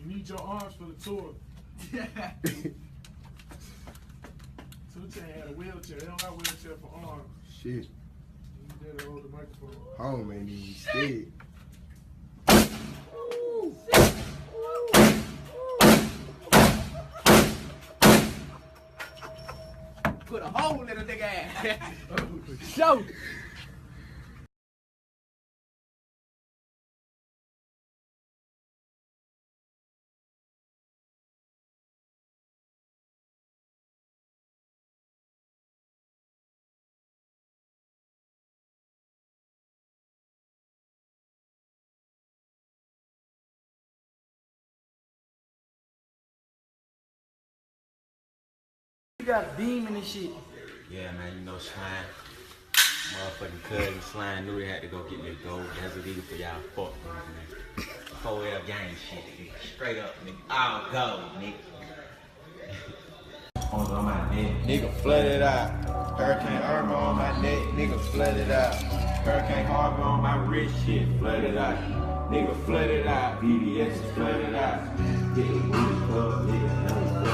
You need your arms for the tour. Yeah. 2 Chainz had a wheelchair. They don't got a wheelchair for arms. Shit. You did hold the microphone. Home ain't even scared. Put a hole in a nigga ass. Show. You got beaming and shit. Yeah, man, you know Slime. Motherfucking cousin Slime knew he had to go get me gold. That's illegal for y'all fuck niggas, man. 4L gang shit, nigga. Straight up, nigga. All gold, nigga. On my neck. Nigga flooded out. Hurricane Irma on my neck. Nigga flooded out. Hurricane Harvey on my wrist, shit flooded out. Nigga flooded out. BBS is flooded out. Hit the wood club, nigga.